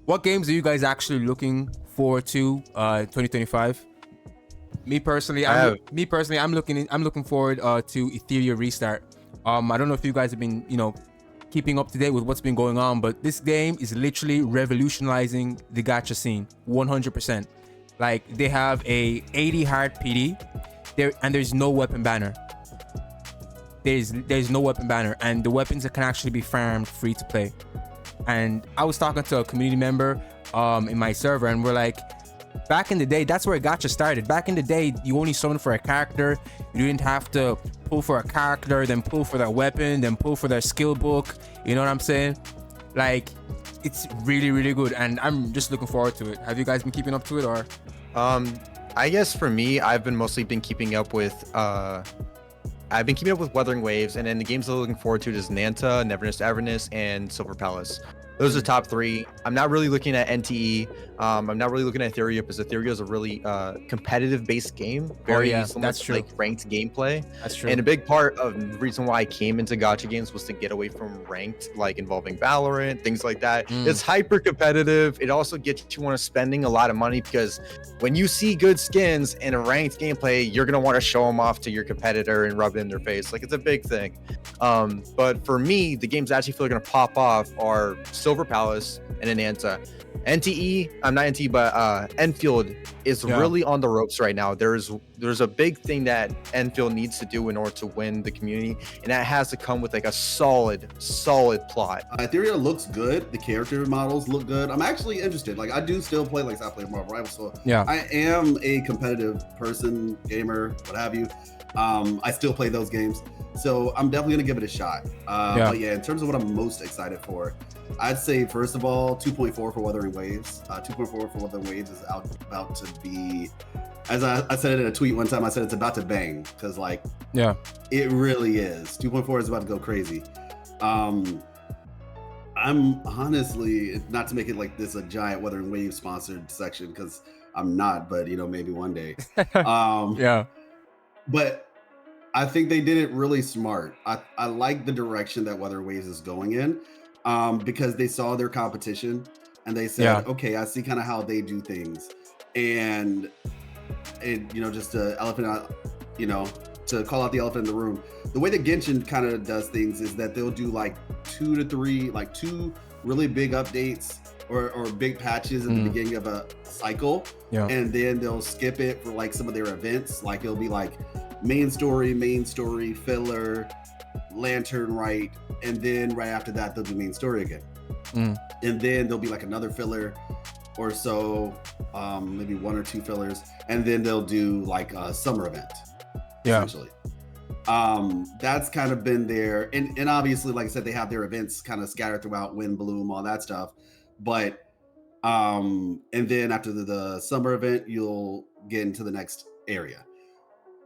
What games are you guys actually looking forward to 2025? I'm looking forward to Ethereum restart. I don't know if you guys have been, keeping up to date with what's been going on, but this game is literally revolutionizing the gacha scene 100%. Like, they have a 80 hard PD there, and there's no weapon banner. There's no weapon banner, and the weapons that can actually be farmed free to play. And I was talking to a community member in my server, and we're like, back in the day, that's where gacha started. Back in the day, you only summoned for a character. You didn't have to pull for a character, then pull for their weapon, then pull for their skill book. You know what I'm saying? Like, it's really, really good, and I'm just looking forward to it. Have you guys been keeping up to it, or? I guess for me, I've been mostly keeping up with Wuthering Waves, and then the games I'm looking forward to is Nanta, Avernus, and Silver Palace. Those are the top three. I'm not really looking at NTE. I'm not really looking at Ethereum, because Ethereum is a really competitive-based game. Very similar that's to true. like ranked gameplay. That's true. And a big part of the reason why I came into gacha games was to get away from ranked, like involving Valorant, things like that. It's hyper competitive. It also gets you on spending a lot of money, because when you see good skins in a ranked gameplay, you're gonna want to show them off to your competitor and rub it in their face. Like, it's a big thing. But for me, the games I actually feel are gonna pop off are Silver Palace and Ananta. NTE, I'm not NTE, but Enfield is really on the ropes right now. There's a big thing that Enfield needs to do in order to win the community, and that has to come with like a solid plot. Ethereum looks good. The character models look good. I'm actually interested. Like, I do still play, like, I play Marvel Rivals, so I am a competitive person, gamer, what have you. I still play those games, so I'm definitely gonna give it a shot. But yeah, in terms of what I'm most excited for, I'd say first of all, 2.4 for Wuthering Waves. 2.4 for Wuthering Waves is about to be, as I said it in a tweet one time, I said it's about to bang, because like, it really is. 2.4 is about to go crazy. I'm honestly, not to make it like this a giant Wuthering Waves sponsored section, because I'm not, but maybe one day. But I think they did it really smart. I like the direction that Wuthering Waves is going in, because they saw their competition and they said, okay, I see kind of how they do things. And it, just the elephant out, to call out the elephant in the room, the way that Genshin kind of does things is that they'll do like 2 to 3, like 2 really big updates or big patches at the beginning of a cycle. And then they'll skip it for like some of their events. Like, it'll be like main story, filler, lantern right, and then right after that they'll do main story again. And then there'll be like another filler or so, maybe 1 or 2 fillers, and then they'll do like a summer event, essentially. That's kind of been there, and obviously, like I said, they have their events kind of scattered throughout Wind Bloom, all that stuff. But and then after the summer event, you'll get into the next area.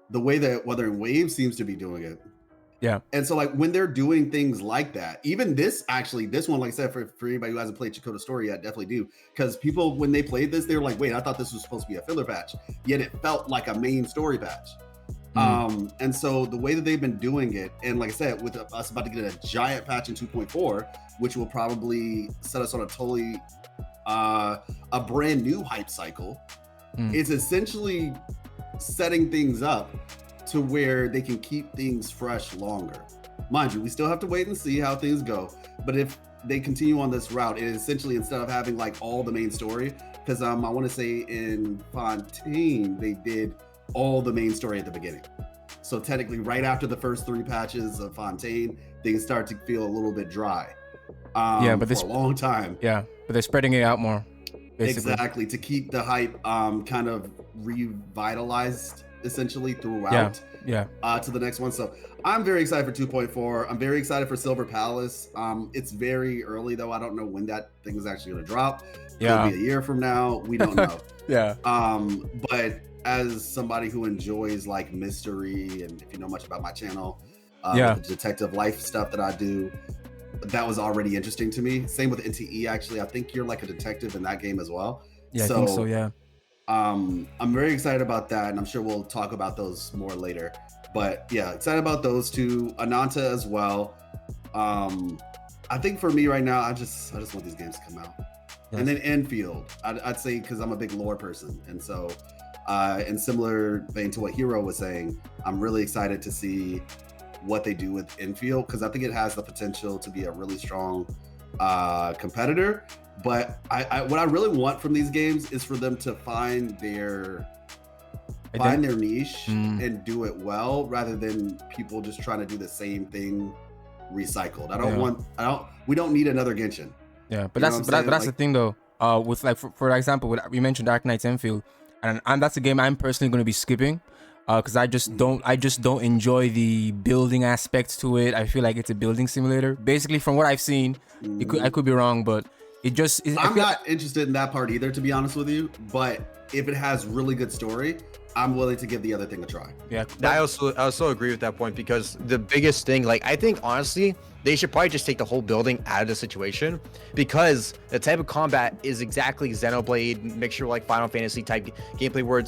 The way that Wuthering Waves seems to be doing it. And so, like, when they're doing things like that, even this one, like I said, for anybody who hasn't played Chakotay Story yet, definitely do. Because people, when they played this, they were like, wait, I thought this was supposed to be a filler patch. Yet it felt like a main story patch. And so the way that they've been doing it, and like I said, with us about to get a giant patch in 2.4, which will probably set us on a totally a brand new hype cycle, it's essentially setting things up to where they can keep things fresh longer. Mind you, we still have to wait and see how things go, but if they continue on this route, it essentially, instead of having like all the main story, because I want to say in Fontaine they did all the main story at the beginning, so technically right after the first 3 patches of Fontaine, things start to feel a little bit dry. But for a long time. But they're spreading it out more, basically. Exactly, to keep the hype kind of revitalized essentially throughout to the next one. So I'm very excited for 2.4. I'm very excited for Silver Palace. It's very early though. I don't know when that thing is actually going to drop. It'll be a year from now. We don't know. But as somebody who enjoys like mystery, and if you know much about my channel, the detective life stuff that I do, that was already interesting to me. Same with NTE, actually. I think you're like a detective in that game as well. I think so. I'm very excited about that, and I'm sure we'll talk about those more later. But yeah, excited about those 2. Ananta as well. I think for me right now, I just want these games to come out. Yes. And then Enfield, I'd say, because I'm a big lore person, and so in similar vein to what Hero was saying, I'm really excited to see what they do with Enfield, because I think it has the potential to be a really strong competitor. But what I really want from these games is for them to find their niche and do it well, rather than people just trying to do the same thing recycled. We don't need another Genshin. Yeah, but that's the thing though. With like for example, we mentioned Dark Knight's Enfield, and that's a game I'm personally going to be skipping, because I just don't enjoy the building aspects to it. I feel like it's a building simulator. Basically, from what I've seen, I could be wrong, but I'm not interested in that part either, to be honest with you. But if it has really good story, I'm willing to give the other thing a try. Yeah, I also agree with that point, because the biggest thing, like, I think honestly they should probably just take the whole building out of the situation, because the type of combat is exactly Xenoblade mixture, like Final Fantasy type gameplay, where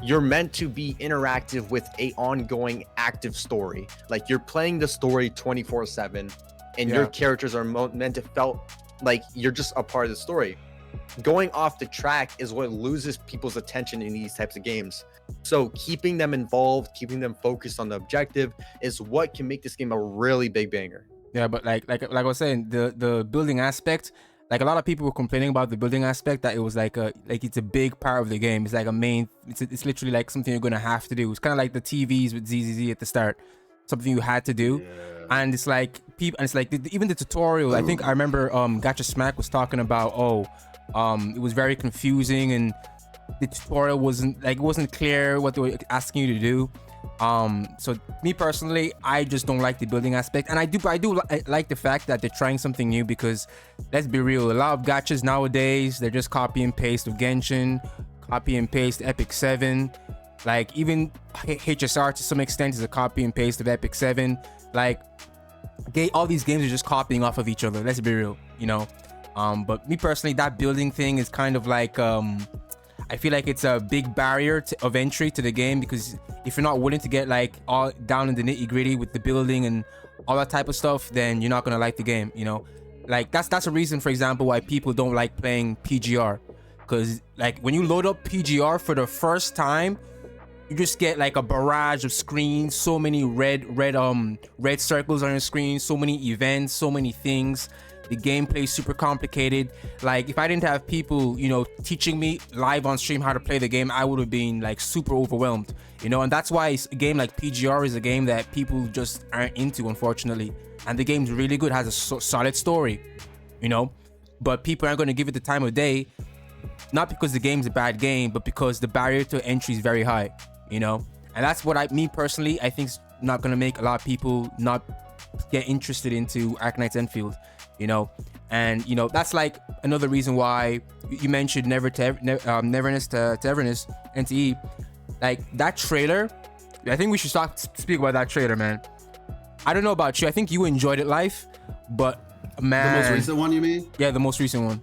you're meant to be interactive with a ongoing active story. Like, you're playing the story 24/7, and your characters are meant to feel like you're just a part of the story. Going off the track is what loses people's attention in these types of games. So keeping them involved, keeping them focused on the objective is what can make this game a really big banger. Yeah, but like I was saying, the building aspect, like a lot of people were complaining about the building aspect, that it was like it's a big part of the game. It's like it's literally like something you're gonna have to do. It's kind of like the TVs with ZZZ at the start, something you had to do. And it's like even the tutorial. I think I remember Gacha Smack was talking about it was very confusing, and the tutorial wasn't clear what they were asking you to do. So me personally, I just don't like the building aspect, and I like the fact that they're trying something new, because let's be real, a lot of gachas nowadays, they're just copy and paste of Genshin, copy and paste Epic 7, like even HSR to some extent is a copy and paste of Epic 7. Like, all these games are just copying off of each other, let's be real, you know. But me personally, that building thing is kind of like I feel like it's a big barrier of entry to the game, because if you're not willing to get like all down in the nitty gritty with the building and all that type of stuff, then you're not gonna like the game, you know. Like that's a reason, for example, why people don't like playing PGR, because like when you load up PGR for the first time, you just get like a barrage of screens, so many red circles on your screen, so many events, so many things. The gameplay is super complicated. Like, if I didn't have people, you know, teaching me live on stream how to play the game, I would have been like super overwhelmed, you know. And that's why a game like PGR is a game that people just aren't into, unfortunately. And the game's really good, has a solid story, you know, but people aren't going to give it the time of day, not because the game's a bad game, but because the barrier to entry is very high, you know. And that's what me personally, I think is not going to make a lot of people not get interested into Arknight's Enfield, you know. And you know, that's like another reason why you mentioned Neverness to Everness, NTE. Like that trailer, I think we should speak about that trailer, man. I don't know about you, I think you enjoyed it live, but man, the most recent one, you mean? Yeah, the most recent one.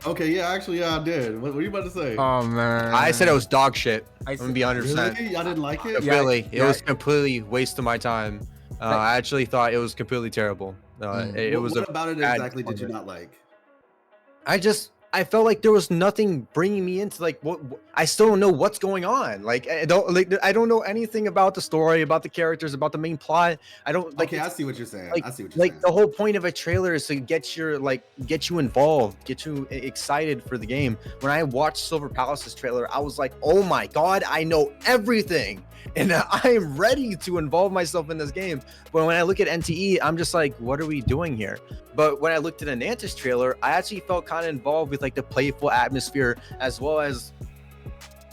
Okay, yeah, actually, yeah, I did. What were you about to say? Oh man, I said it was dog shit. I'm gonna be 100%. Really? Y'all didn't like it? It was completely waste of my time. I actually thought it was completely terrible. What about it exactly did you not like? I felt like there was nothing bringing me into like what I still don't know what's going on. Like I don't know anything about the story, about the characters, about the main plot. I don't like. Okay, I see what you're saying. Like, I see what you're saying. Like the whole point of a trailer is to get you involved, get you excited for the game. When I watched Silver Palace's trailer, I was like, oh my god, I know everything, and I am ready to involve myself in this game. But when I look at NTE, I'm just like, what are we doing here? But when I looked at Ananta's trailer, I actually felt kind of involved with like the playful atmosphere, as well as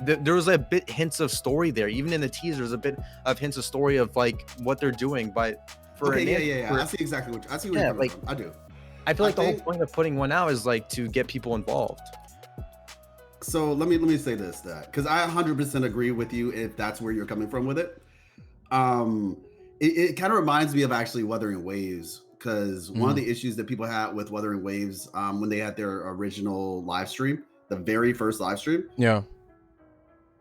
there was a bit hints of story there. Even in the teaser, there's a bit of hints of story of like what they're doing. But for yeah. I see exactly what you're coming from. I do. I feel like the whole point of putting one out is like to get people involved. So let me say this, that because I 100% agree with you if that's where you're coming from with it. It kind of reminds me of actually Wuthering Waves, because one of the issues that people had with Wuthering Waves when they had their original live stream, the very first live stream,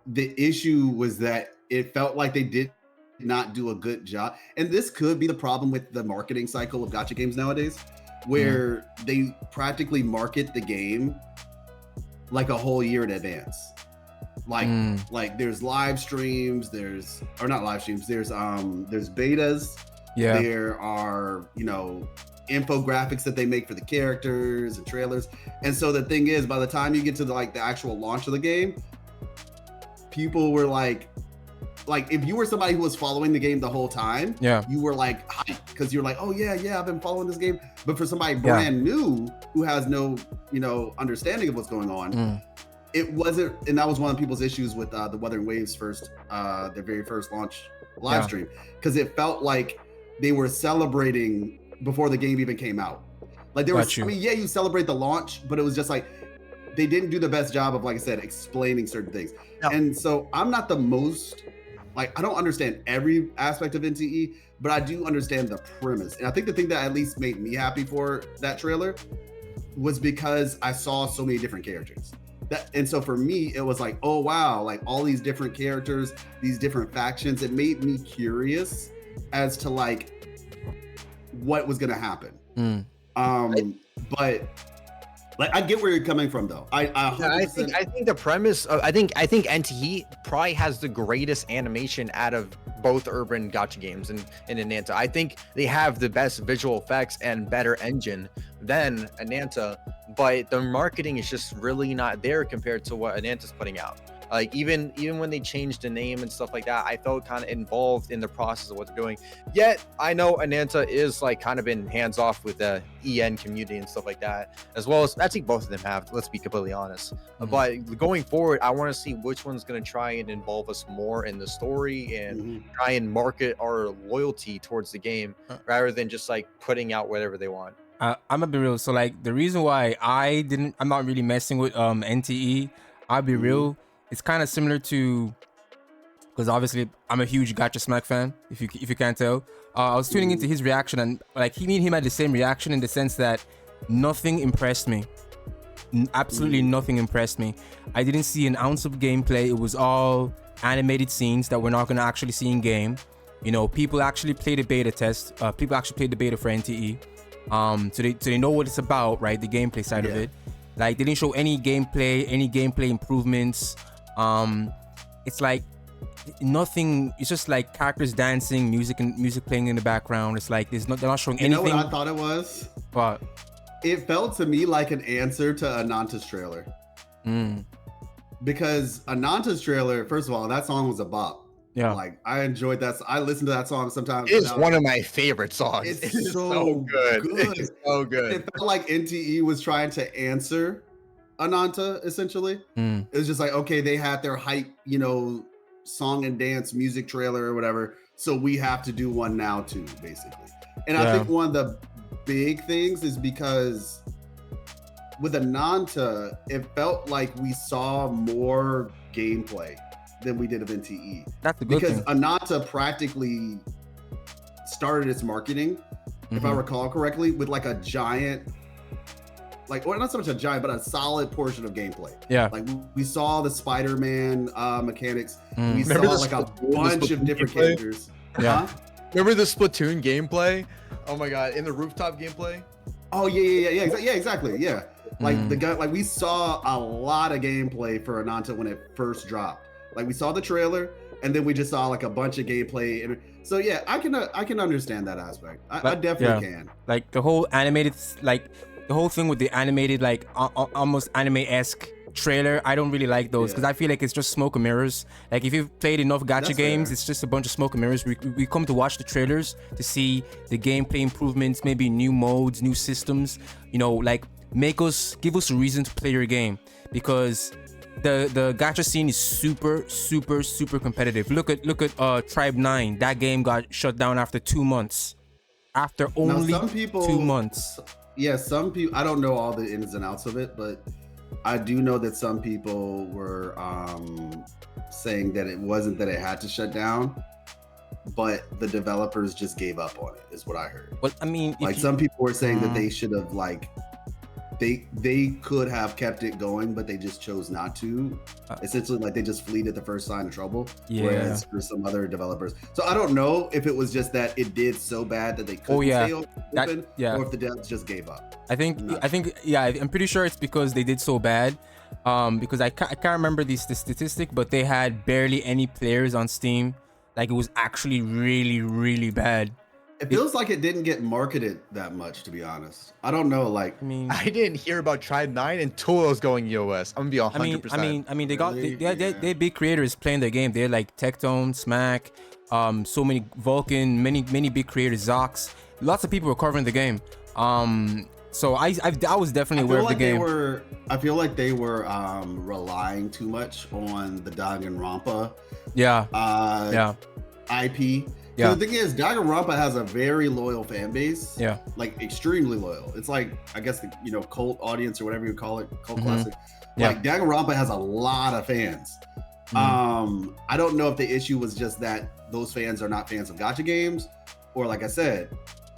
the issue was that it felt like they did not do a good job. And this could be the problem with the marketing cycle of gacha games nowadays, where they practically market the game like a whole year in advance. Like there's live streams, there's not live streams, there's betas, there are, you know, infographics that they make for the characters and trailers. And so the thing is, by the time you get to the actual launch of the game, people were like if you were somebody who was following the game the whole time, you were like hyped because you're like, oh yeah, I've been following this game. But for somebody brand new who has no, you know, understanding of what's going on, it wasn't. And that was one of people's issues with the Wuthering Waves their very first launch live stream, because it felt like they were celebrating before the game even came out. Like there was, I mean, you celebrate the launch, but it was just like they didn't do the best job of, like I said, explaining certain things. And so I'm not the most, like, I don't understand every aspect of NTE, but I do understand the premise. And I think the thing that at least made me happy for that trailer was because I saw so many different characters. And so for me, it was like, oh wow, like all these different characters, these different factions. It made me curious as to like what was gonna happen. But like, I get where you're coming from, though. I think the premise of, I think NTE probably has the greatest animation out of both urban gacha games and Ananta. I think they have the best visual effects and better engine than Ananta, but the marketing is just really not there compared to what Ananta's putting out. Like even when they changed the name and stuff like that, I felt kind of involved in the process of what they're doing. Yet I know Ananta is like kind of been hands off with the EN community and stuff like that, as well as I think both of them have. Let's be completely honest. But going forward, I want to see which one's going to try and involve us more in the story and try and market our loyalty towards the game rather than just like putting out whatever they want. I'm gonna be real. So like the reason why I'm not really messing with NTE. I'll be real. It's kind of similar to, because obviously I'm a huge Gacha Smack fan, if you can't tell. I was tuning into his reaction, and like me and him had the same reaction in the sense that nothing impressed me. Absolutely nothing impressed me. I didn't see an ounce of gameplay. It was all animated scenes that we're not going to actually see in game. You know, people actually played a beta test. People actually played the beta for NTE. So they know what it's about, right? The gameplay side of it. Like, they didn't show any gameplay improvements. It's like nothing. It's just like characters dancing, music playing in the background. It's like they're not showing anything. You know what I thought it was? What? It felt to me like an answer to Ananta's trailer. Because Ananta's trailer, first of all, that song was a bop. Yeah, like I enjoyed that. I listen to that song sometimes. It's one of my favorite songs. It's so good. It's so good. It felt like NTE was trying to answer Ananta, essentially. It was just like, okay, they had their hype, you know, song and dance music trailer or whatever, so we have to do one now too, basically. And I think one of the big things is because with Ananta, it felt like we saw more gameplay than we did of NTE. That's a good thing. Because Ananta practically started its marketing, if I recall correctly, with like a giant, like, or not so much a giant, but a solid portion of gameplay. Yeah. Like we saw the Spider-Man mechanics. We saw like a bunch of different characters. Yeah. Remember the Splatoon gameplay? Oh my god, in the rooftop gameplay? Oh yeah, exactly. Yeah. Like the guy, like we saw a lot of gameplay for Ananta when it first dropped. Like we saw the trailer, and then we just saw like a bunch of gameplay. And so yeah, I can understand that aspect. I definitely can. Like the whole animated, like the whole thing with the animated, like almost anime-esque trailer, I don't really like those because I feel like it's just smoke and mirrors. Like if you've played enough gacha games, it's just a bunch of smoke and mirrors. We come to watch the trailers to see the gameplay improvements, maybe new modes, new systems. You know, like give us a reason to play your game, because the gacha scene is super competitive. Look at Tribe 9. That game got shut down after 2 months. After only 2 months. Yeah, some people, I don't know all the ins and outs of it, but I do know that some people were saying that it wasn't that it had to shut down, but the developers just gave up on it, is what I heard. Well, I mean, like some people were saying that they should have, like, they could have kept it going, but they just chose not to. Essentially, like they just fleed at the first sign of trouble. Whereas for some other developers, so I don't know if it was just that it did so bad that they couldn't stay open, or if the devs just gave up. I'm pretty sure it's because they did so bad. Because I can't remember the statistic, but they had barely any players on Steam. Like, it was actually really, really bad. It feels like it didn't get marketed that much, to be honest. I don't know. Like, I mean, I didn't hear about Tribe 9 until it was going EOS. I'm gonna be 100%. I mean, they got Really? they big creators playing their game. They're like Tectone, Smack, so many Vulcan, many big creators, Zox. Lots of people were covering the game. So I was definitely aware of the game. I feel like they were relying too much on the Danganronpa Yeah. IP. Yeah. The thing is, Danganronpa has a very loyal fan base. Yeah. Like extremely loyal. It's like, I guess, the cult audience or whatever you call it, cult classic. Yeah. Like Danganronpa has a lot of fans. I don't know if the issue was just that those fans are not fans of gacha games, or like I said,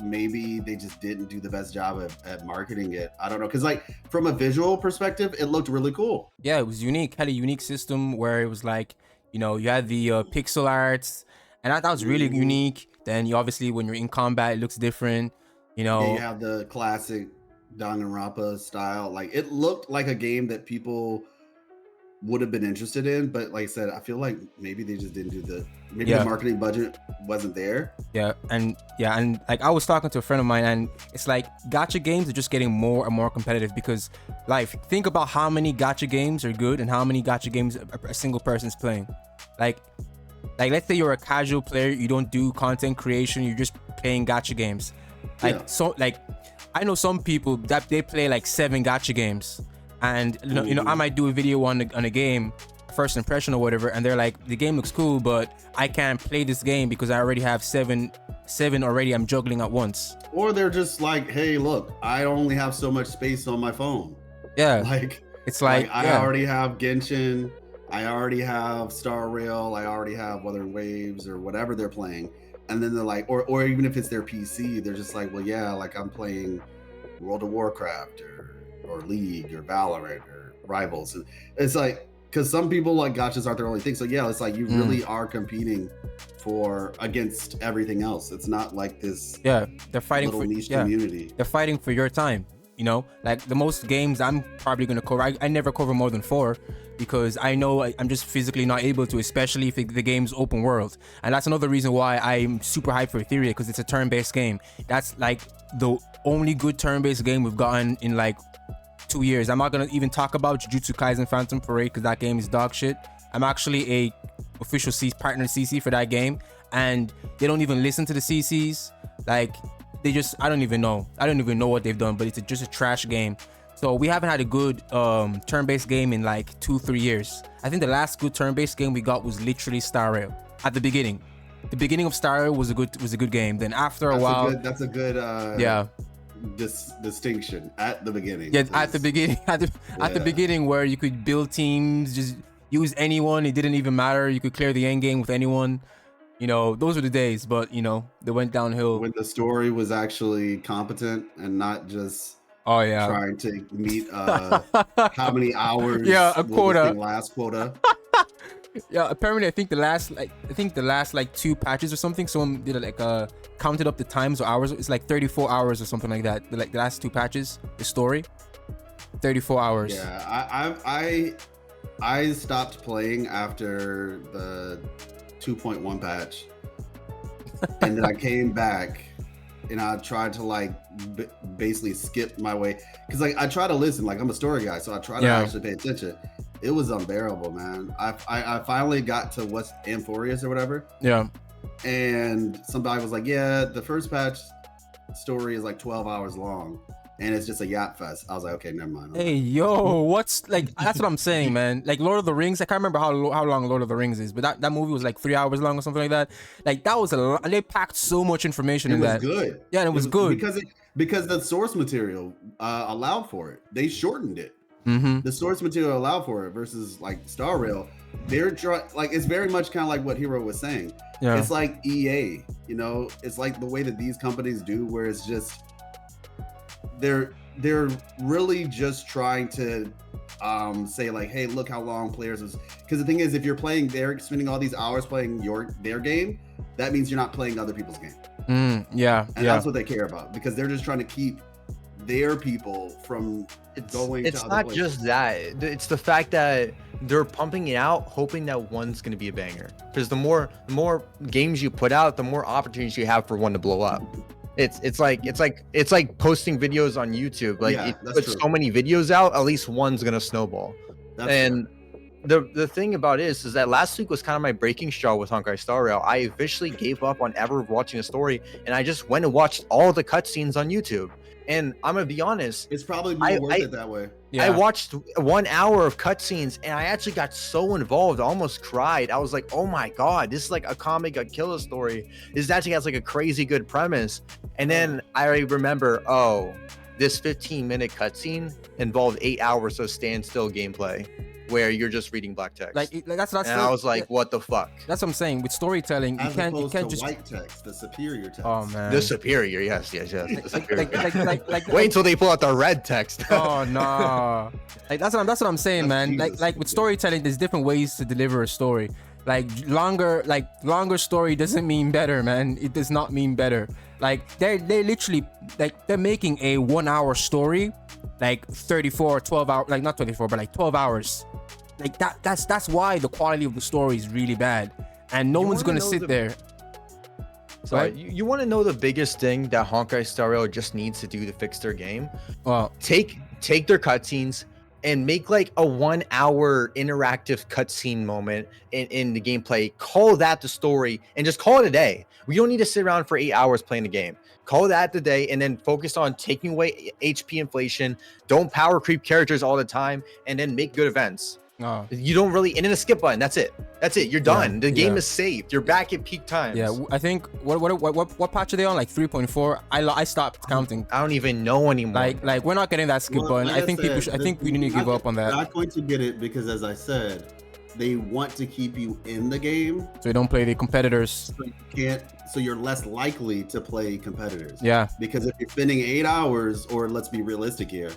maybe they just didn't do the best job at marketing it. I don't know, because like from a visual perspective, it looked really cool. Yeah, it was unique. Had a unique system where it was like, you had the pixel arts, and I thought it was really unique. Then you obviously, when you're in combat, it looks different. Yeah, you have the classic Danganronpa style. Like, it looked like a game that people would have been interested in, but like I said, I feel like maybe they just didn't do the marketing budget wasn't there. Yeah, and like I was talking to a friend of mine, and it's like gacha games are just getting more and more competitive because, like, think about how many gacha games are good and how many gacha games a single person's playing. Like let's say you're a casual player, you don't do content creation, you're just playing gacha games. So like I know some people that they play like 7 gacha games, and I might do a video on a game, first impression or whatever, and they're like, the game looks cool, but I can't play this game because I already have seven already I'm juggling at once. Or they're just like, hey, look, I only have so much space on my phone. Yeah, like it's like I already have Genshin, I already have Star Rail, I already have Wuthering Waves or whatever they're playing, and then they're like, or even if it's their PC, they're just like, well, yeah, like I'm playing World of Warcraft or League or Valorant or Rivals. And it's like, because some people like gachas aren't their only thing. So yeah, it's like you really are competing against everything else. It's not like this. Yeah, they're fighting for niche community. They're fighting for your time. Like the most games I'm probably gonna cover. I never cover more than 4 because I know I'm just physically not able to, especially if the game's open world. And that's another reason why I'm super hyped for Etheria, because it's a turn-based game. That's like the only good turn-based game we've gotten in like 2 years. I'm not gonna even talk about Jujutsu Kaisen Phantom Parade because that game is dog shit. I'm actually a official partner CC for that game, and they don't even listen to the CCs. Like, they just, I don't even know what they've done, but it's just a trash game. So we haven't had a good turn-based game in like 2-3 years. I think the last good turn-based game we got was literally Star Rail at the beginning. The beginning of Star Rail was a good game. Then after a while, that's a good distinction at the beginning. Yeah, at the beginning where you could build teams, just use anyone. It didn't even matter. You could clear the end game with anyone. Those were the days. But they went downhill when the story was actually competent and not just trying to meet how many hours. Yeah, a quota. Last quota. Yeah, apparently I think the last like 2 patches or something, someone did counted up the times or hours. It's like 34 hours or something like that. Like the last 2 patches, the story, 34 hours. Yeah, I stopped playing after the 2.1 patch, and then I came back and I tried to like basically skip my way, because like I try to listen, like I'm a story guy, so I try to actually pay attention. It was unbearable, man. I finally got to what's Amphorius or whatever. Yeah. And somebody was like, yeah, the first patch story is like 12 hours long and it's just a yacht fest. I was like, okay, never mind. Hey, yo, what's like, that's what I'm saying, man. Like Lord of the Rings, I can't remember how long Lord of the Rings is, but that movie was like 3 hours long or something like that. Like that was a lot, and they packed so much information in that. It was good. Yeah, and it was good. Because the source material allowed for it. They shortened it. Mm-hmm. The source material allowed for it versus like Star Rail. They're like, it's very much kind of like what Hero was saying. Yeah. It's like EA, it's like the way that these companies do, where it's just they're really just trying to say like, hey, look how long players is. Because the thing is, if you're spending all these hours playing their game, that means you're not playing other people's game. Yeah, and that's what they care about, because they're just trying to keep their people from going to It's other not places. just that. It's the fact that they're pumping it out, hoping that one's gonna be a banger. Because the more games you put out, the more opportunities you have for one to blow up. It's like posting videos on YouTube. Like Yeah, if you that's put true. so many videos out, at least one's gonna snowball. That's And the thing about it is that last week was kind of my breaking straw with Honkai Star Rail. I officially gave up on ever watching a story, and I just went and watched all the cutscenes on YouTube. And I'm gonna be honest, it's probably more worth it that way. I watched 1 hour of cutscenes, and I actually got so involved, I almost cried. I was like, "Oh my god, this is like a comic, a killer story. This actually has like a crazy good premise." And then I remember, oh, this 15-minute cutscene involved 8 hours of standstill gameplay, where you're just reading black text. Like that's and I was like, "What the fuck?" That's what I'm saying. With storytelling, As you opposed can't to just white text, the superior text. Oh man. The superior, yes. The superior. Like Wait until they pull out the red text. Oh no. Like that's what I'm saying, That's man. Jesus. Like with storytelling, there's different ways to deliver a story. Like longer story doesn't mean better, man. It does not mean better. Like they literally like they're making a 1 hour story like 12 hours, like not 24, but like 12 hours. Like that's why the quality of the story is really bad. And no one's gonna sit there. Sorry, you want to know the biggest thing that Honkai Star Rail just needs to do to fix their game? Well, take their cutscenes and make like a 1 hour interactive cutscene moment in the gameplay. Call that the story and just call it a day. We don't need to sit around for 8 hours playing the game. Call that the day and then focus on taking away HP inflation. Don't power creep characters all the time, and then make good events. You don't really, and then a skip button. That's it. You're done. The game is saved. You're back at peak times. Yeah, I think what patch are they on? Like 3.4. I stopped counting. I don't even know anymore. Like we're not getting that skip button. Like I think people should. I think we need to give up on that. Not going to get it because, as I said, they want to keep you in the game, so you don't play the competitors. So you can't. So you're less likely to play competitors. Yeah. Because if you're spending 8 hours, or let's be realistic here,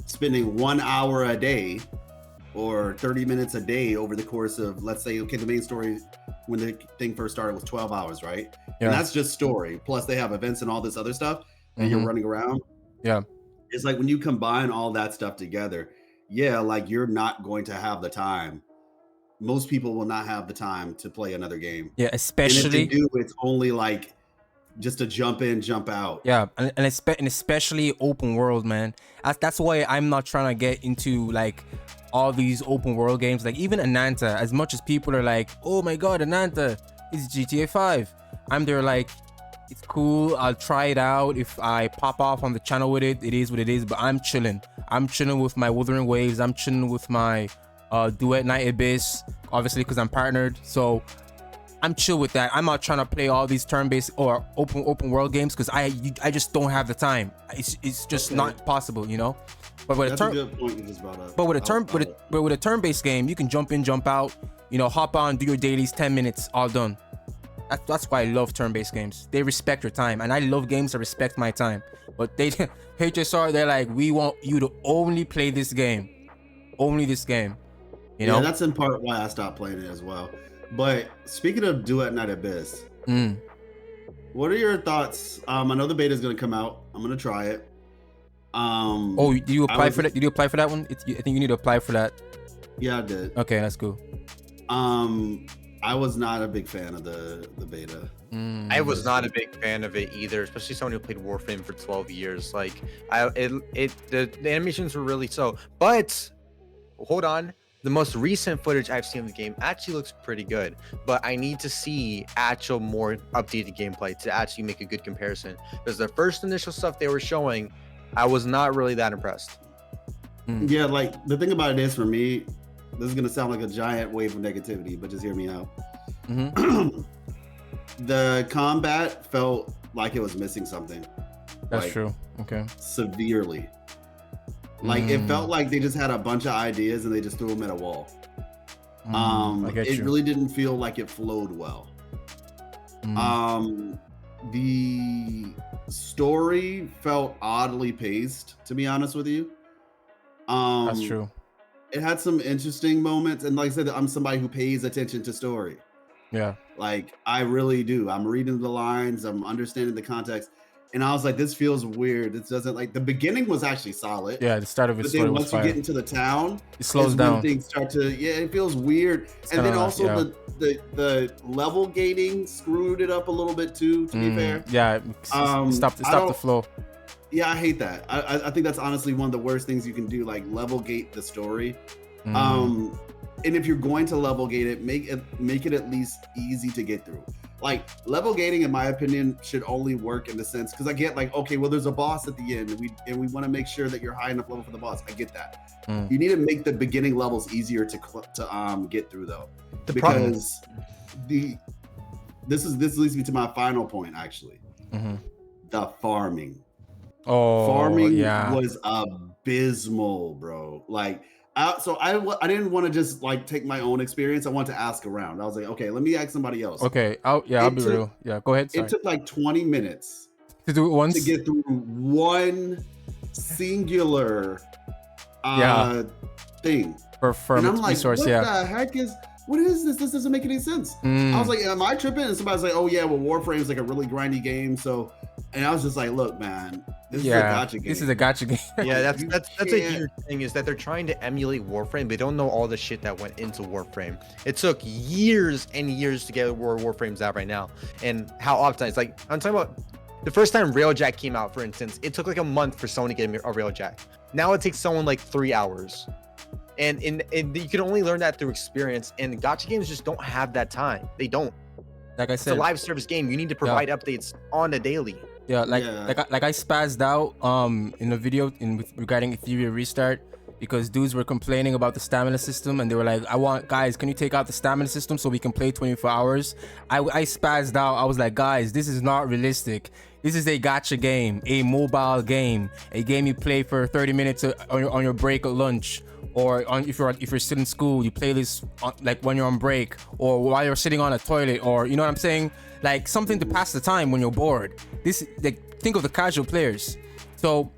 spending 1 hour a day or 30 minutes a day over the course of, let's say, okay, the main story when the thing first started was 12 hours, right? Yeah. And that's just story. Plus they have events and all this other stuff, and you're running around. Yeah. It's like when you combine all that stuff together, yeah, like you're not going to have the time. Most people will not have the time to play another game. Yeah, especially. And if they do, it's only like just a jump in, jump out. Yeah, and especially open world, man. That's why I'm not trying to get into like all these open world games. Like even Ananta, as much as people are like, oh my god, Ananta is GTA 5, I'm there like, it's cool, I'll try it out. If I pop off on the channel with it, it is what it is. But I'm chilling with my Wuthering Waves. I'm chilling with my Duet Night Abyss, obviously because I'm partnered, so I'm chill with that. I'm not trying to play all these turn-based or open world games because I just don't have the time. It's just not possible, you know. But with That's a good point you just brought up. But with a turn-based game, you can jump in, jump out, you know, hop on, do your dailies, 10 minutes, all done. That's why I love turn-based games. They respect your time, and I love games that respect my time. But they HSR, they're like, we want you to only play this game, only this game. You know, that's in part why I stopped playing it as well. But speaking of Duet Night Abyss, what are your thoughts? I know the beta is going to come out. I'm going to try it. Oh, did you apply for that? Did you apply for that one? I think you need to apply for that. Yeah, I did. Okay, that's cool. I was not a big fan of the beta. I was not a big fan of it either, especially someone who played Warframe for 12 years. Like, the animations were really slow. But hold on. The most recent footage I've seen of the game actually looks pretty good, but I need to see actual more updated gameplay to actually make a good comparison. Because the first initial stuff they were showing, I was not really that impressed. Yeah, like the thing about it is, for me, this is gonna sound like a giant wave of negativity, but just hear me out. The combat felt like it was missing something. That's true. Okay. Severely. Like it felt like they just had a bunch of ideas and they just threw them at a wall. It really didn't feel like it flowed well. The story felt oddly paced, to be honest with you. That's true. It had some interesting moments, and like I said, I'm somebody who pays attention to story. Yeah. Like I really do. I'm reading the lines, I'm understanding the context. and I was like, this feels weird. This doesn't like the beginning was actually solid. Yeah, the start of his But story then was once you fire. get into the town, It slows is down. when things start to it feels weird. It's And then kinda also like, the level gating screwed it up a little bit too, to be fair. Yeah, it stopped the flow. Yeah, I hate that. I think that's honestly one of the worst things you can do, like level gate the story. And if you're going to level gate it, make it at least easy to get through. Like level gating, in my opinion, should only work in the sense because I get like, okay, well, there's a boss at the end, and we want to make sure that you're high enough level for the boss. I get that. You need to make the beginning levels easier to get through though, because this leads me to my final point actually. The farming. Farming was abysmal, bro. Like. So I didn't want to just like take my own experience. I wanted to ask around. I was like, okay, let me ask somebody else. Okay, I'll be real. Yeah, go ahead. Sorry. It took like 20 minutes to do it once to get through one singular thing. And I'm like, what the heck what is this? This doesn't make any sense. I was like, am I tripping? And somebody's like, oh yeah, well, Warframe's like a really grindy game. So, and I was just like, look, man, this is a gacha game. This is a gacha game. Yeah, that's a huge thing is that they're trying to emulate Warframe. They don't know all the shit that went into Warframe. It took years and years to get where Warframe's at right now, and how optimized. Like I'm talking about the first time Railjack came out, for instance, it took like a month for someone to get a Railjack. Now it takes someone like 3 hours. And you can only learn that through experience, and gacha games just don't have that time. They don't. Like I said, it's a live service game. You need to provide updates on a daily. Yeah, like I spazzed out in a video regarding Ethereum restart because dudes were complaining about the stamina system, and they were like, guys, can you take out the stamina system so we can play 24 hours? I spazzed out. I was like, guys, this is not realistic. This is a gacha game, a mobile game, a game you play for 30 minutes on your break at lunch. Or if you're still in school, you play this like when you're on break, or while you're sitting on a toilet, or you know what I'm saying, like something to pass the time when you're bored. Think of the casual players. So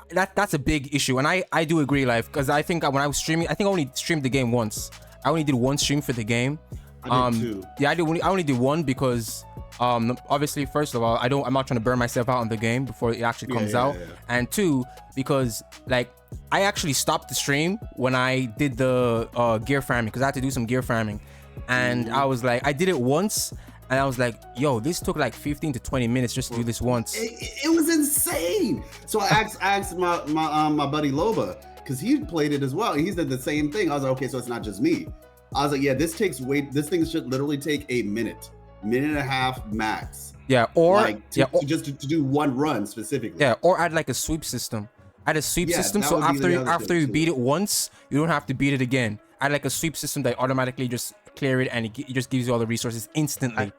that's a big issue, and I do agree, because I think when I was streaming, I think I only streamed the game once. I only did one stream for the game. I did two. Yeah, I only did one because obviously, first of all, I'm not trying to burn myself out on the game before it actually comes out, and two, because like I actually stopped the stream when I did the gear farming, because I had to do some gear farming, and I was like, I did it once, and I was like, yo, this took like 15 to 20 minutes just to do this once. It was insane. So I asked my buddy Loba, because he played it as well. He said the same thing. I was like, okay, so it's not just me. I was like, yeah, this thing should literally take a minute and a half max. Yeah, or like to do one run specifically. Yeah, or add like a sweep system. Add a sweep system, so after you beat it once, you don't have to beat it again. Add like a sweep system that automatically just clear it, and it just gives you all the resources instantly.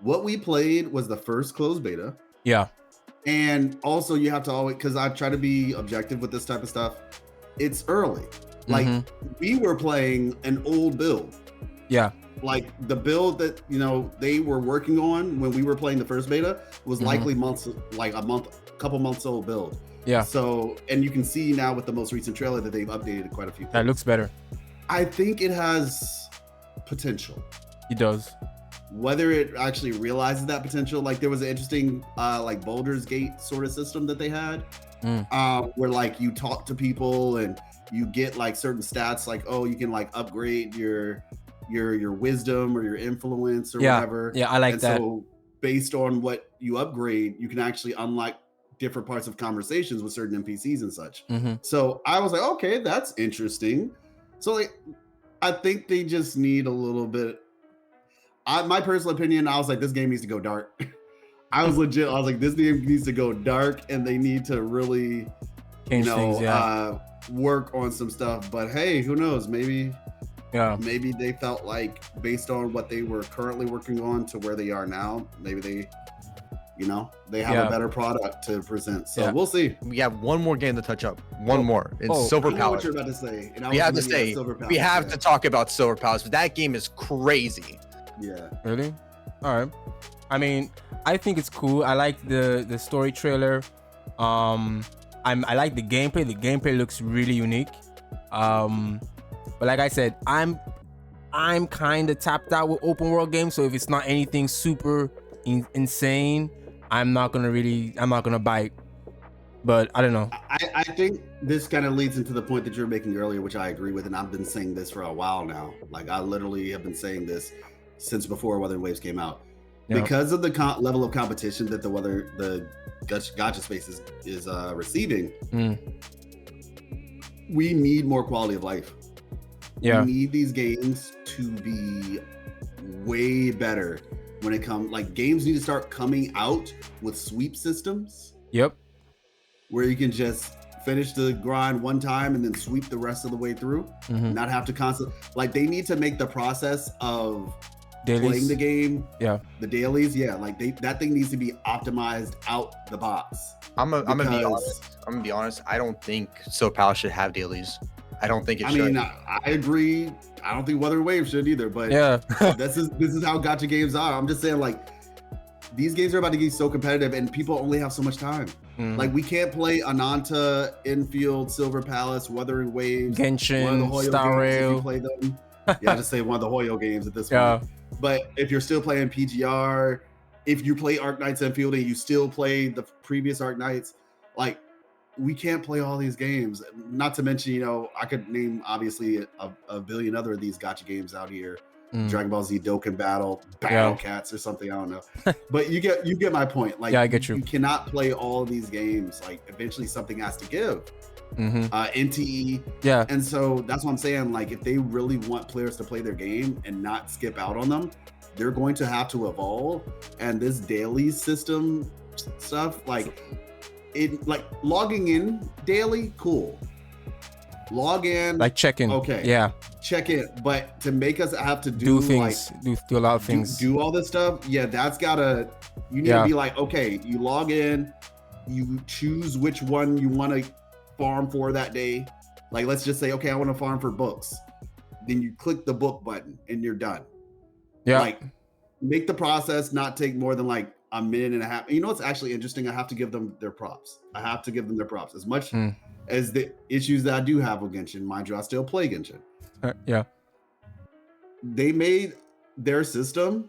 What we played was the first closed beta. Yeah. And also you have to always, because I try to be objective with this type of stuff, it's early. Like we were playing an old build. Yeah. Like the build that they were working on when we were playing the first beta was likely couple months old build. Yeah. So, and you can see now with the most recent trailer that they've updated quite a few things. That looks better. I think it has potential. It does. Whether it actually realizes that potential, like there was an interesting like Baldur's Gate sort of system that they had, where like you talk to people and you get like certain stats, like you can like upgrade your wisdom or your influence or whatever. Yeah, I like that. So based on what you upgrade, you can actually unlock different parts of conversations with certain NPCs and such. So I was like, okay, that's interesting. So like, I think they just need a little bit. My personal opinion, I was like, this game needs to go dark. I was like, this game needs to go dark, and they need to really, work on some stuff. But hey, who knows? Maybe they felt like based on what they were currently working on to where they are now, maybe they have a better product to present. So we'll see. We have one more game to touch up. One more. It's Silver Palace. What you're about to say. We have to talk about Silver Palace. But that game is crazy. Yeah. Really? All right. I mean, I think it's cool. I like the story trailer. I like the gameplay. The gameplay looks really unique. But like I said, I'm kind of tapped out with open world games. So if it's not anything super insane, I'm not gonna bite. But I don't know. I think this kind of leads into the point that you were making earlier, which I agree with, and I've been saying this for a while now. Like I literally have been saying this since before Wuthering Waves came out. Yeah. Because of the level of competition that the gacha space is receiving, we need more quality of life. Yeah, we need these games to be way better when it comes. Like games need to start coming out with sweep systems. Yep. Where you can just finish the grind one time and then sweep the rest of the way through, not have to constantly. Like they need to make the process of dailies. Playing the game, the dailies, like that thing needs to be optimized out the box. I'm gonna be honest. I don't think Soul Palace should have dailies. I don't think it should. I mean, I agree. I don't think Wuthering Waves should either. But this is how gacha games are. I'm just saying, like, these games are about to get so competitive, and people only have so much time. Like, we can't play Ananta, Enfield, Silver Palace, Wuthering Waves, Genshin, one of the Hoyo Star games, Rail. if you play them. Yeah, just say one of the Hoyo games at this point. But if you're still playing PGR, if you play Arc Knights Enfield and you still play the previous Arc Knights, like, we can't play all these games. Not to mention, you know, I could name obviously a billion other of these gacha games out here. Dragon Ball Z Dokkan Battle Cats or something, I don't know. But you get my point. Like, I get you. You cannot play all these games. Like, eventually something has to give. NTE. And so that's what I'm saying. Like, if they really want players to play their game and not skip out on them, they're going to have to evolve. And this daily system stuff, like logging in daily, cool. Log in, like check in. Okay. Check in. But to make us have to do things, like, do a lot of things, do all this stuff. Yeah, that's gotta. You need to be like, okay, you log in, you choose which one you want to farm for that day. Like, let's just say, okay, I want to farm for books. Then you click the book button and you're done. Like, make the process not take more than like a minute and a half. You know what's actually interesting? I have to give them their props. As much as the issues that I do have with Genshin. Mind you, I still play Genshin. They made their system.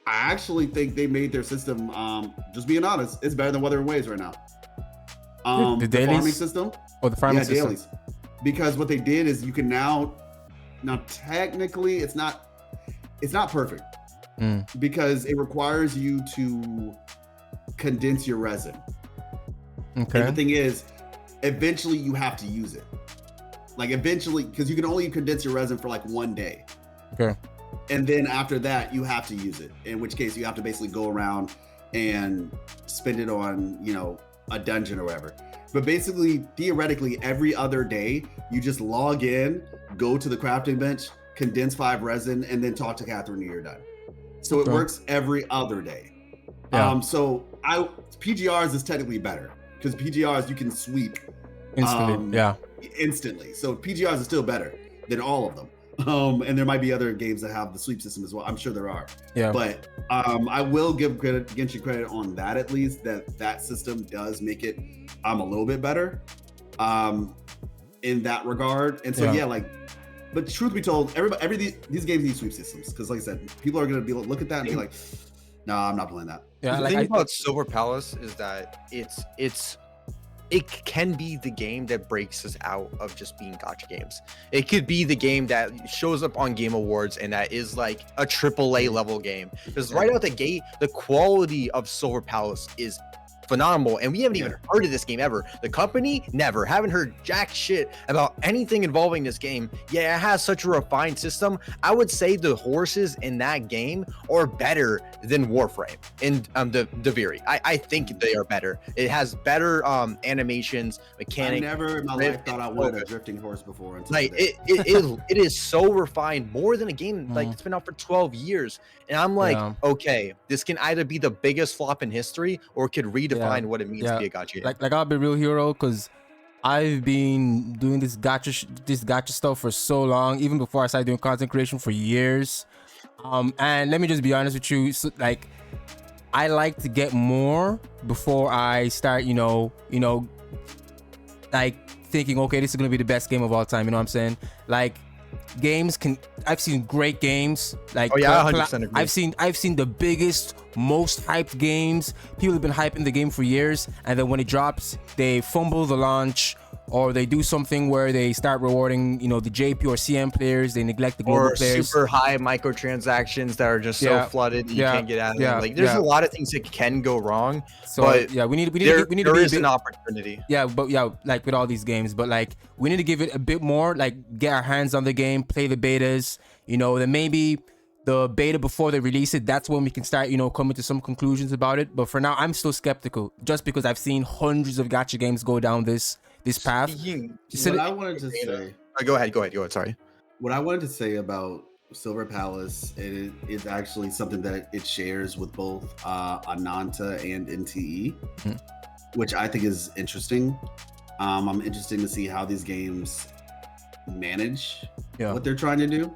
I actually think they made their system, just being honest, it's better than Wuthering Waves right now. The dailies? Farming system. Oh, the farming system. Dailies. Because what they did is you can now technically it's not perfect. Because it requires you to condense your resin. Okay. And the thing is, eventually you have to use it. Like, eventually, because you can only condense your resin for like one day. Okay. And then after that, you have to use it. In which case, you have to basically go around and spend it on, you know, a dungeon or whatever. But basically, theoretically, every other day, you just log in, go to the crafting bench, condense 5 resin, and then talk to Catherine and you're done. So it works every other day. So PGRs is technically better because PGRs you can sweep instantly. So PGRs is still better than all of them. And there might be other games that have the sweep system as well. I'm sure there are. But I will give Genshin credit on that, at least that system does make it a little bit better in that regard. And so but truth be told, these games need sweep systems because, like I said, people are going to be look at that and be like, "No, I'm not playing that." The thing about Silver Palace is that it can be the game that breaks us out of just being gacha games. It could be the game that shows up on Game Awards and that is like a AAA level game. Because right out the gate, the quality of Silver Palace is phenomenal, and we haven't even heard of this game ever. The company haven't heard jack shit about anything involving this game. It has such a refined system. I would say the horses in that game are better than Warframe and the Viri. I think they are better. It has better animations, mechanics. I never in my life thought I wanted a drifting horse before. Like it is so refined, more than a game like it's been out for 12 years. And I'm like, okay, this can either be the biggest flop in history or it could redefine what it means to be a gacha game. Like I'll be real hero, because I've been doing this gacha stuff for so long, even before I started doing content creation for years. And let me just be honest with you, so, like, I like to get more before I start, you know, like thinking, okay, this is gonna be the best game of all time. You know what I'm saying? Like, games can. I've seen great games like. Oh yeah, 100% agree. I've seen the biggest, most hyped games. People have been hyping the game for years, and then when it drops, they fumble the launch, or they do something where they start rewarding, you know, the JP or CM players. They neglect the global players. Super high microtransactions that are just so flooded you can't get out of them. Like there's a lot of things that can go wrong. So but yeah, we need to there be is an opportunity. Yeah, but yeah, like with all these games, but like we need to give it a bit more, like get our hands on the game, play the betas, you know, then maybe the beta before they release it, that's when we can start, you know, coming to some conclusions about it. But for now, I'm still skeptical just because I've seen hundreds of gacha games go down this path. What I wanted to say. Go ahead. Sorry. What I wanted to say about Silver Palace, it is actually something that it shares with both Ananta and NTE, which I think is interesting. I'm interested to see how these games manage what they're trying to do.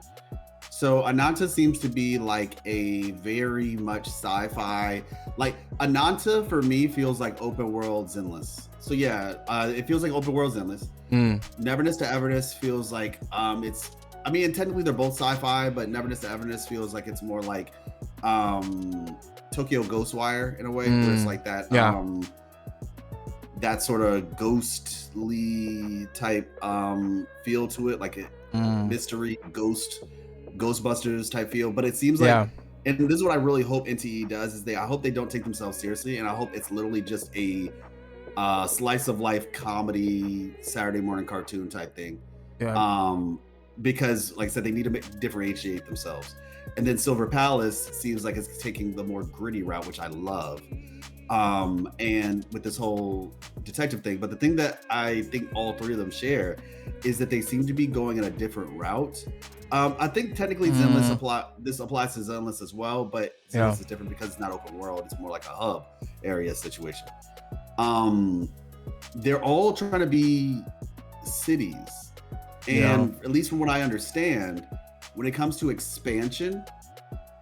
So Ananta seems to be like a very much sci-fi, like Ananta for me feels like open world Zenless. So yeah, it feels like open world Zenless. Neverness to Everness feels like it's, I mean, technically they're both sci-fi, but Neverness to Everness feels like it's more like Tokyo Ghostwire in a way, where it's like that that sort of ghostly type feel to it, like a mystery Ghostbusters type feel. But it seems like, and this is what I really hope NTE does, is I hope they don't take themselves seriously, and I hope it's literally just a slice of life comedy Saturday morning cartoon type thing. Because like I said, they need to differentiate themselves. And then Silver Palace seems like it's taking the more gritty route, which I love, and with this whole detective thing. But the thing that I think all three of them share is that they seem to be going in a different route. I think technically Zenless this applies to Zenless as well, but Zenless is different because it's not open world. It's more like a hub area situation. They're all trying to be cities. And at least from what I understand, when it comes to expansion,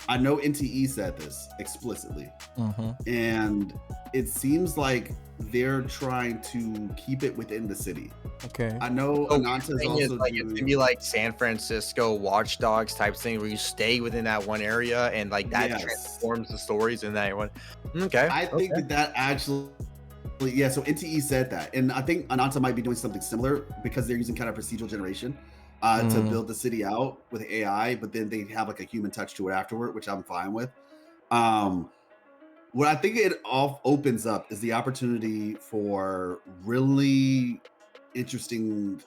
I know NTE said this explicitly. And it seems like they're trying to keep it within the city. I know Ananta's also like it's gonna be like San Francisco Watch Dogs type thing where you stay within that one area and like that transforms the stories in that one. I think that actually, so NTE said that, and I think Ananta might be doing something similar because they're using kind of procedural generation to build the city out with AI, but then they have like a human touch to it afterward, which I'm fine with. What I think it opens up is the opportunity for really interesting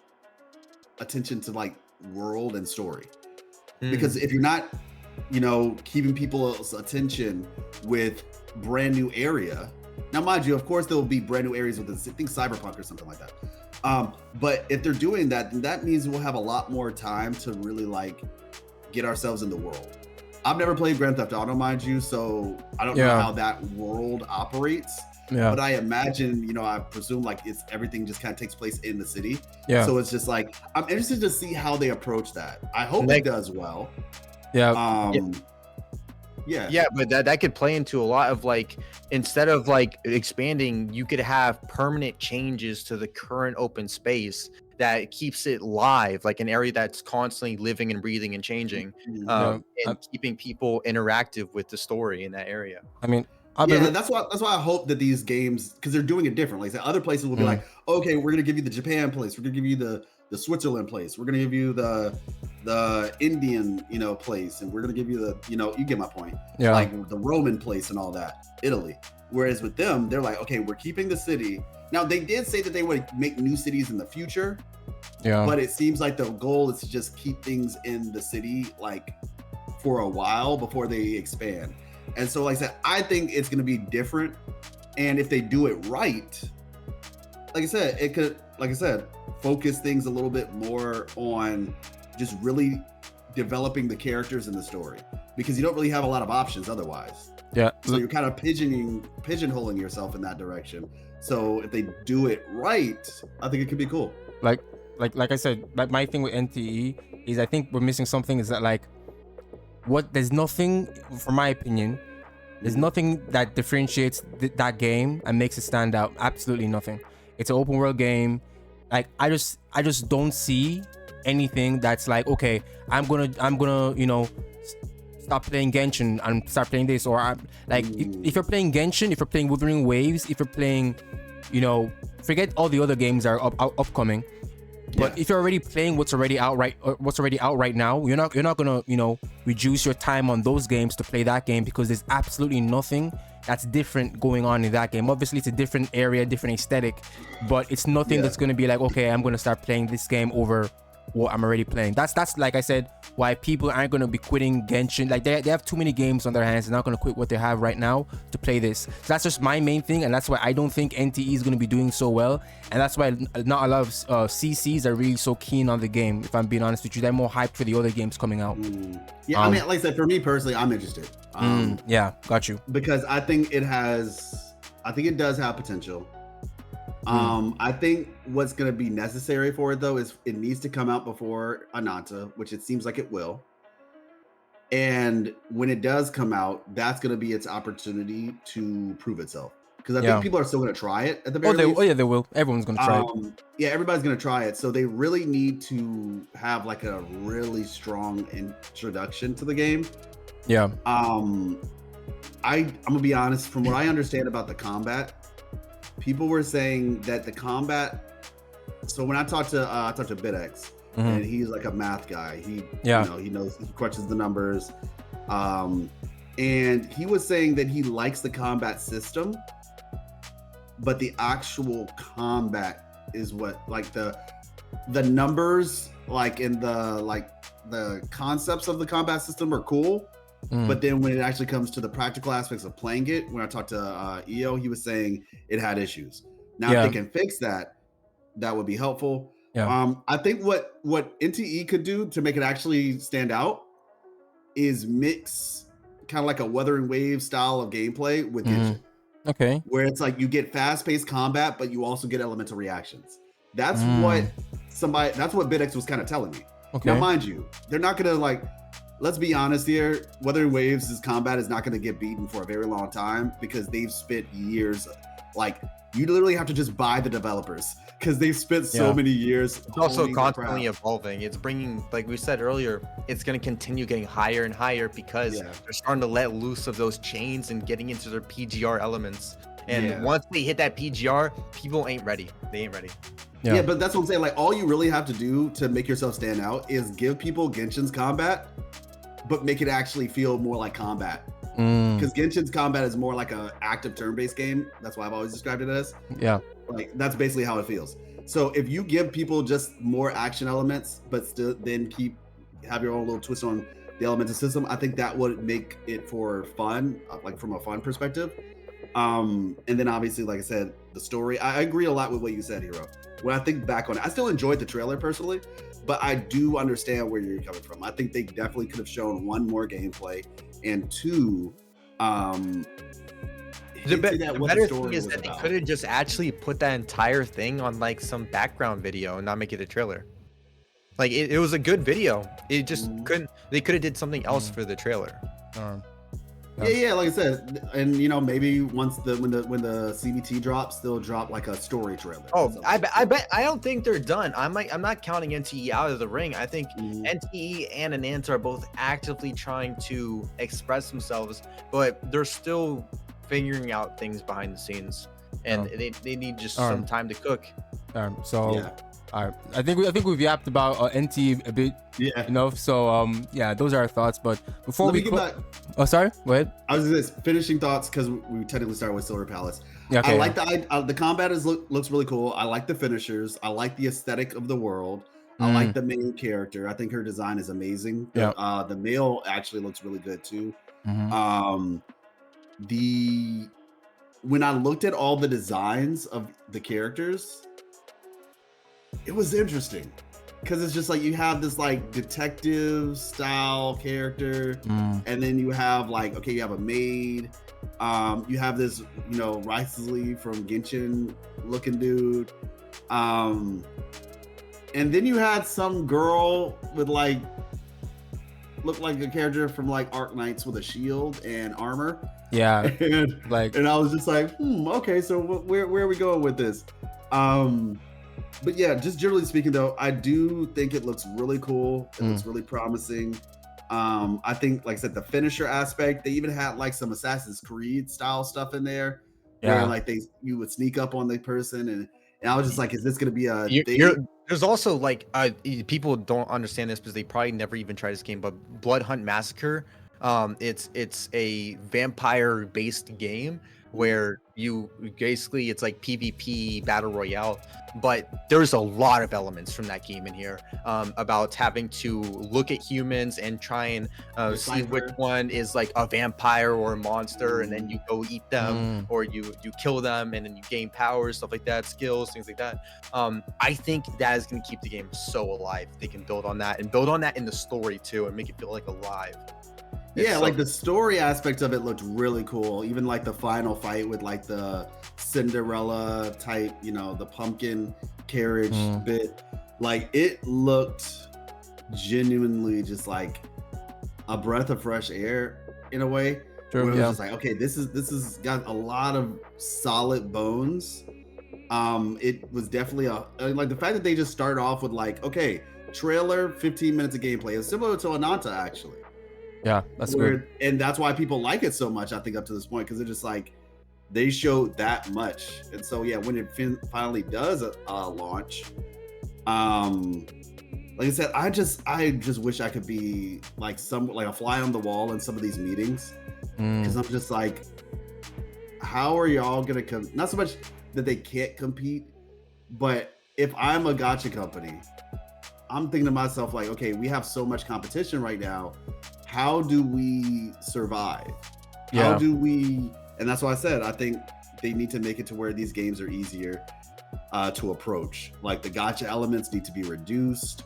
attention to like world and story. Because if you're not, you know, keeping people's attention with brand new area, now mind you, of course there will be brand new areas within, think Cyberpunk or something like that. But if they're doing that, then that means we'll have a lot more time to really like get ourselves in the world. I've never played Grand Theft Auto, mind you, so I don't know how that world operates. But I imagine, you know, I presume like it's everything just kind of takes place in the city. So it's just like, I'm interested to see how they approach that. I hope it does well. But that could play into a lot of like, instead of like expanding, you could have permanent changes to the current open space that keeps it live, like an area that's constantly living and breathing and changing, and keeping people interactive with the story in that area. I mean, that's why I hope that these games, because they're doing it differently. Like other places will be like, okay, we're gonna give you the Japan place, we're gonna give you the Switzerland place, we're gonna give you the Indian, you know, place, and we're gonna give you the, you know, you get my point, like the Roman place and all that, Italy. Whereas with them, they're like, okay, we're keeping the city. Now they did say that they would make new cities in the future, but it seems like the goal is to just keep things in the city like for a while before they expand. And so like I said, I think it's going to be different, and if they do it right, like I said, it could, like I said, focus things a little bit more on just really developing the characters in the story, because you don't really have a lot of options otherwise. So you're kind of pigeonholing yourself in that direction. So if they do it right, I think it could be cool. Like I said, like my thing with NTE is I think we're missing something, is that like there's nothing, from my opinion, there's nothing that differentiates that game and makes it stand out. Absolutely nothing. It's an open world game. Like I just don't see anything that's like, okay, I'm gonna stop playing Genshin and start playing this, or like if you're playing Genshin, if you're playing Wuthering Waves, if you're playing, forget all the other games that are upcoming. But if you're already playing what's already out right now, you're not gonna reduce your time on those games to play that game, because there's absolutely nothing that's different going on in that game. Obviously, it's a different area, different aesthetic, but it's nothing that's gonna be like, okay, I'm gonna start playing this game over what I'm already playing. That's like I said, why people aren't gonna be quitting Genshin. Like they have too many games on their hands. They're not gonna quit what they have right now to play this. So that's just my main thing, and that's why I don't think NTE is gonna be doing so well, and that's why not a lot of CCs are really so keen on the game. If I'm being honest with you, they're more hyped for the other games coming out. Yeah, I mean, like I said, for me personally, I'm interested. Yeah, got you. Because I think it does have potential. I think what's going to be necessary for it, though, is it needs to come out before Ananta, which it seems like it will. And when it does come out, that's going to be its opportunity to prove itself. Because I think people are still going to try it at the very least. Oh, yeah, they will. Everyone's going to try it. Yeah, everybody's going to try it. So they really need to have like a really strong introduction to the game. Yeah. I'm going to be honest, from what I understand about the combat, people were saying that the combat. So when I talked to BitX, and he's like a math guy. He knows, he crunches the numbers, and he was saying that he likes the combat system, but the actual combat is what, like the numbers, like in the concepts of the combat system are cool. But then when it actually comes to the practical aspects of playing it, when I talked to EO, he was saying it had issues. Now, if they can fix that, that would be helpful. I think what NTE could do to make it actually stand out is mix kind of like a Wuthering Waves style of gameplay with Genshin. Okay. Where it's like you get fast-paced combat, but you also get elemental reactions. That's what BitX was kind of telling me. Okay. Now, mind you, they're not gonna like. Let's be honest here. Wuthering Waves' combat is not going to get beaten for a very long time because they've spent years. Like, you literally have to just buy the developers because they've spent so many years. It's also constantly evolving. It's bringing, like we said earlier, it's going to continue getting higher and higher because they're starting to let loose of those chains and getting into their PGR elements. And once they hit that PGR, people ain't ready. They ain't ready. Yeah, but that's what I'm saying. Like, all you really have to do to make yourself stand out is give people Genshin's combat, but make it actually feel more like combat. Because Genshin's combat is more like a active turn-based game. That's why I've always described it as. Yeah. Like, that's basically how it feels. So if you give people just more action elements, but still then have your own little twist on the elemental system, I think that would make it for fun, like from a fun perspective. And then obviously, like I said, the story, I agree a lot with what you said, Hero. When I think back on it, I still enjoyed the trailer personally, but I do understand where you're coming from. I think they definitely could have shown one more gameplay, and two, the better thing is that they could have just actually put that entire thing on like some background video and not make it a trailer. Like it was a good video. It just couldn't. They could have did something else for the trailer. Yeah, like I said, and maybe once when the CBT drops, they'll drop like a story trailer. Oh, I bet. I don't think they're done. I'm not counting NTE out of the ring. I think NTE and Ananta are both actively trying to express themselves, but they're still figuring out things behind the scenes, and they need just some time to cook. All right, I think we've yapped about NTE a bit enough. So those are our thoughts. But before we get back, sorry, go ahead. I was just finishing thoughts because we technically started with Silver Palace. I like the combat looks really cool. I like the finishers. I like the aesthetic of the world. I like the main character. I think her design is amazing. The male actually looks really good too. When I looked at all the designs of the characters, it was interesting because it's just like you have this like detective style character, and then you have like you have a maid, you have this Riceley from Genshin looking dude, and then you had some girl with looked like a character from like Arc Knights with a shield and armor. And I was just like, okay, so where are we going with this? But yeah, just generally speaking, though, I do think it looks really cool. It looks really promising. I think, like I said, the finisher aspect, they even had like some Assassin's Creed style stuff in there where Yeah. like you would sneak up on the person, and I was just like, is this gonna be a You're, thing? there's also like people don't understand this because they probably never even tried this game, but Blood Hunt Massacre, it's a vampire based game where you basically, it's like PvP battle royale, but there's a lot of elements from that game in here, about having to look at humans and try and see which Decipher. one is like a vampire or a monster, and then you go eat them, or you kill them, and then you gain powers, stuff like that, skills, things like that. I think that is going to keep the game so alive. They can build on that and build on that in the story too, and make it feel like alive. Yeah, like the story aspect of it looked really cool. Even like the final fight with like the Cinderella type, you know, the pumpkin carriage bit. Like it looked genuinely just like a breath of fresh air in a way. True, Where it was yeah. just like, okay, this is got a lot of solid bones. It was definitely like the fact that they just started off with like, okay, trailer, 15 minutes of gameplay. It's similar to Ananta actually. Yeah, that's good. And that's why people like it so much, I think, up to this point, because they're just like, they showed that much. And so yeah, when it finally does launch, like I said, I just wish I could be like a fly on the wall in some of these meetings, because I'm just like, how are y'all gonna come? Not so much that they can't compete, but if I'm a gacha company, I'm thinking to myself like, okay, we have so much competition right now. How do we survive? Yeah. How do we? And that's why I said I think they need to make it to where these games are easier to approach. Like the gacha elements need to be reduced.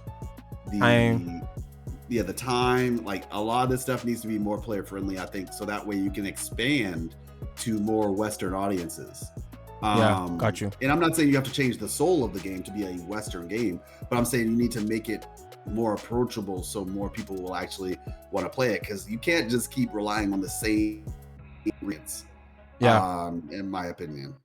The time, like a lot of this stuff needs to be more player friendly, I think, so that way you can expand to more Western audiences. Yeah, got you. And I'm not saying you have to change the soul of the game to be a Western game, but I'm saying you need to make it more approachable so more people will actually want to play it, because you can't just keep relying on the same ingredients, in my opinion.